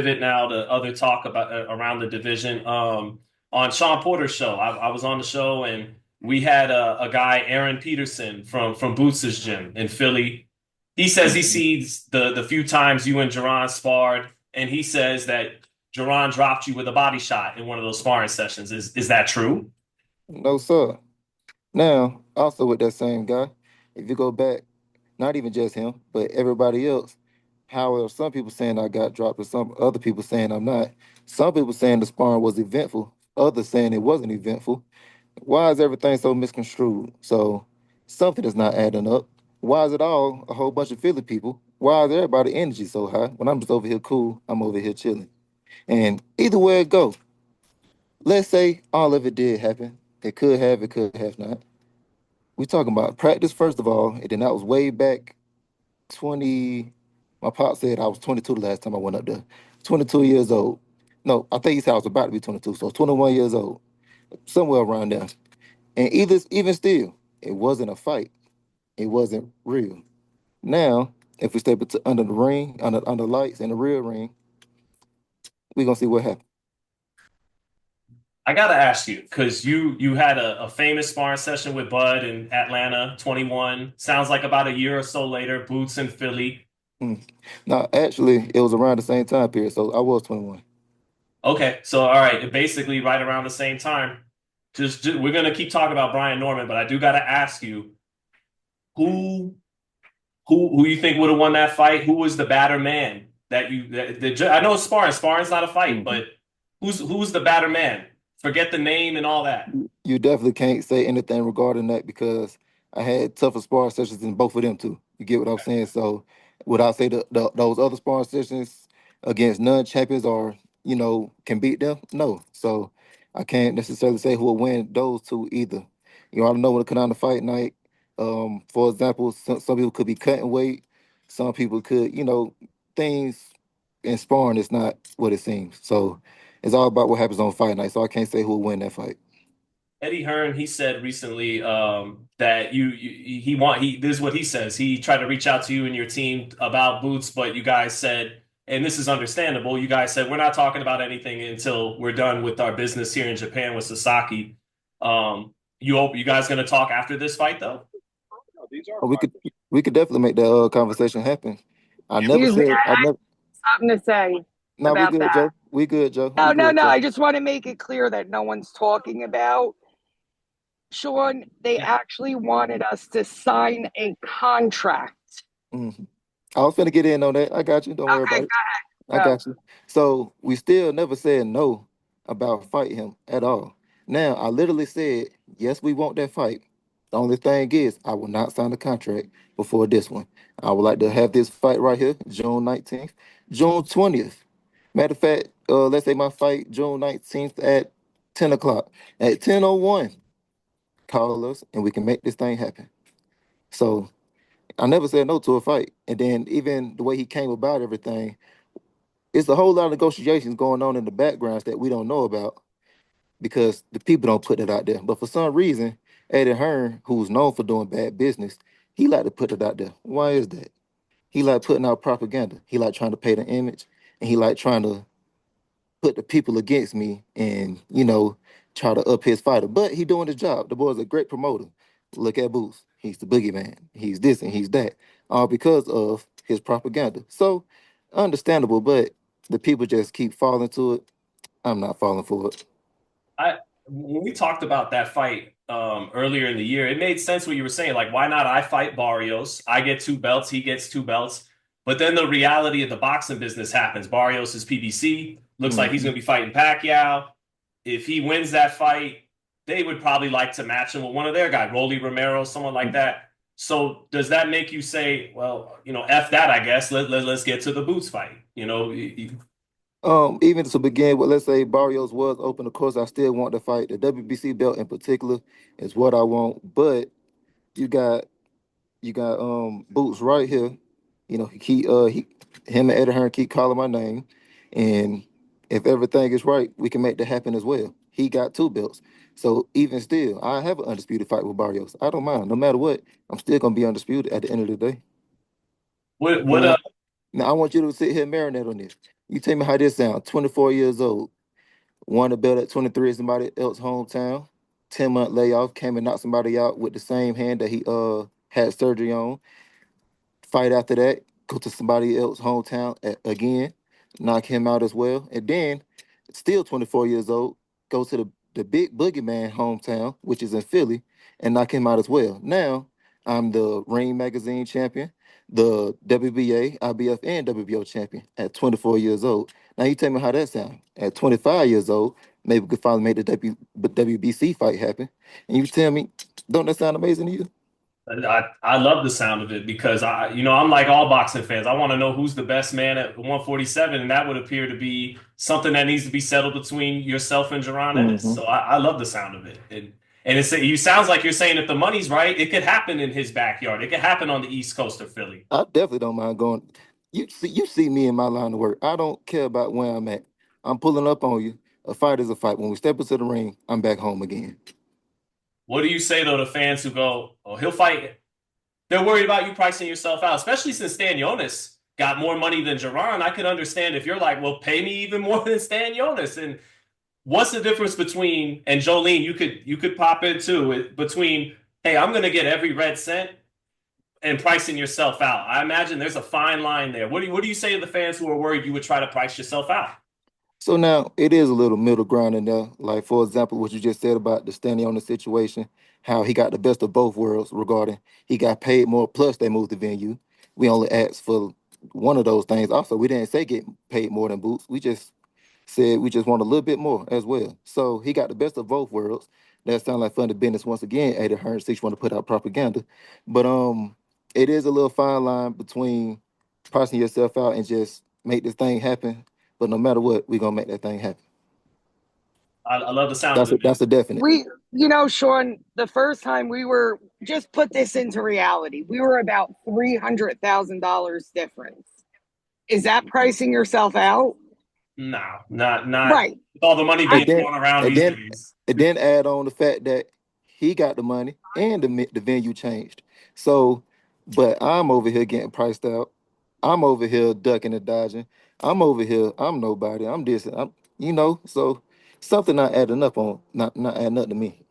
pivot now to other talk about around the division. On Sean Porter's show, I was on the show and we had a guy, Aaron Peterson from Boots' gym in Philly. He says he Mhm. sees the few times you and Jaron sparred, and he says that Jaron dropped you with a body shot in one of those sparring sessions. Is that true? No, sir. Now, also with that same guy, if you go back, not even just him, but everybody else, however, some people saying I got dropped, and some other people saying I'm not. Some people saying the sparring was eventful, others saying it wasn't eventful. Why is everything so misconstrued? So something is not adding up. Why is it all a whole bunch of Philly people? Why is everybody energy so high when I'm just over here cool? I'm over here chilling. And either way it go, let's say all of it did happen. It could have not. We talking about practice first of all, and then that was way back 20. My pop said I was 22 the last time I went up there. 22 years old. No, I think he said I was about to be 22, so 21 years old, somewhere around there. And even still, it wasn't a fight. It wasn't real. Now, if we step into under the ring, under lights in the real ring, we gonna see what happens. I gotta ask you because you had a famous sparring session with Bud in Atlanta, 21. Sounds like about a year or so later, Boots in Philly. Mm. Now, actually, it was around the same time period, so I was 21. Okay, so all right, basically right around the same time. Just we're gonna keep talking about Brian Norman, but I do gotta ask you who who you think would have won that fight? Who was the better man that you I know it's sparring. Sparring's not a fight, Mhm. but who's the better man? Forget the name and all that. You definitely can't say anything regarding that because I had tougher sparring sessions than both of them too. You get what I'm saying? So would I say those other sparring sessions against non-champions or can beat them? No. So I can't necessarily say who will win those two either. I don't know when it comes down to fight night. For example, some people could be cutting weight, some people could, things in sparring is not what it seems. So it's all about what happens on fight night. So I can't say who will win that fight. Eddie Hearn, he said recently that he this is what he says. He tried to reach out to you and your team about Boots, but you guys said, and this is understandable. You guys said we're not talking about anything until we're done with our business here in Japan with Sasaki. You guys going to talk after this fight though? We could definitely make that conversation happen. I never Excuse me, said I never. something to say No, we about good, that. Joe. We good, Joe. We No, no, good, no. Joe. I just want to make it clear that no one's talking about. Sean, they actually wanted us to sign a contract. Mhm. I was finna get in on that. I got you. Don't worry Okay, about it. I go. got you. So we still never said no about fighting him at all. Now I literally said yes, we want that fight. The only thing is, I will not sign the contract before this one. I would like to have this fight right here, June 19th, June 20th. Matter of fact, let's say my fight June 19th at 10 o'clock. At 10:01, call us and we can make this thing happen. So I never said no to a fight. And then even the way he came about everything, it's a whole lot of negotiations going on in the backgrounds that we don't know about because the people don't put it out there. But for some reason, Eddie Hearn, who's known for doing bad business, he like to put it out there. Why is that? He like putting out propaganda. He like trying to pay the image, and he like trying to put the people against me and try to up his fighter. But he doing his job. The boy's a great promoter. Look at Boots. He's the boogeyman. He's this and he's that. All because of his propaganda. So understandable, but the people just keep falling to it. I'm not falling for it. I When we talked about that fight earlier in the year, it made sense what you were saying. Like, why not I fight Barrios? I get two belts, he gets two belts. But then the reality of the boxing business happens. Barrios is PBC. Looks like he's Mhm. going to be fighting Pacquiao. If he wins that fight, they would probably like to match him with one of their guys, Rolly Romero, someone like that. So does that make you say, well, F that, I guess. Let's get to the Boots fight. Even to begin with, let's say Barrios was open. Of course, I still want to fight. The WBC belt in particular is what I want. But you got Boots right here. Him and Eddie Hearn keep calling my name, and if everything is right, we can make that happen as well. He got two belts, so even still, I have an undisputed fight with Barrios. I don't mind, no matter what. I'm still gonna be undisputed at the end of the day. What You what know. Now I want you to sit here and marinate on this. You tell me how this sounds. 24 years old, won a belt at 23 in somebody else's hometown. 10-month layoff, came and knocked somebody out with the same hand that he had surgery on. Fight after that, go to somebody else's hometown again, knock him out as well. And then, still 24 years old, go to the big boogeyman hometown, which is in Philly, and knock him out as well. Now, I'm the Ring Magazine champion, the WBA, IBF, and WBO champion at 24 years old. Now, you tell me how that sounds. At 25 years old, maybe we could finally make the WBC fight happen. And you tell me, don't that sound amazing to you? I love the sound of it because I'm like all boxing fans. I want to know who's the best man at 147, and that would appear to be something that needs to be settled between yourself and Jaron Ennis. Hmm. So I love the sound of it. And you sounds like you're saying if the money's right, it could happen in his backyard. It could happen on the East Coast of Philly. I definitely don't mind going. You see me in my line of work. I don't care about where I'm at. I'm pulling up on you. A fight is a fight. When we step into the ring, I'm back home again. What do you say though to fans who go, "Oh, he'll fight"? They're worried about you pricing yourself out, especially since Stan Jonas got more money than Jaron. I could understand if you're like, well, pay me even more than Stan Jonas. And what's the difference between, and Jolene, you could pop in too, between, hey, I'm gonna get every red cent and pricing yourself out. I imagine there's a fine line there. What do you say to the fans who are worried you would try to price yourself out? So now it is a little middle ground in there. Like for example, what you just said about the standing on the situation, how he got the best of both worlds regarding he got paid more plus they moved the venue. We only asked for one of those things. Also, we didn't say get paid more than Boots. We just said we just want a little bit more as well. So he got the best of both worlds. That sounds like fun to business once again. Ada Hearn six want to put out propaganda, but it is a little fine line between pricing yourself out and just make this thing happen. But no matter what, we gonna make that thing happen. I love the sound of That's a, it, man. that's a definite. Sean, the first time we were, just put this into reality, we were about $300,000 difference. Is that pricing yourself out? No, not Right. with all the money I, And being then thrown around and these then days. and then add on the fact that he got the money and the venue changed. So, but I'm over here getting priced out. I'm over here ducking and dodging. I'm over here. I'm nobody. I'm this. I'm so something not adding up on not adding up to me.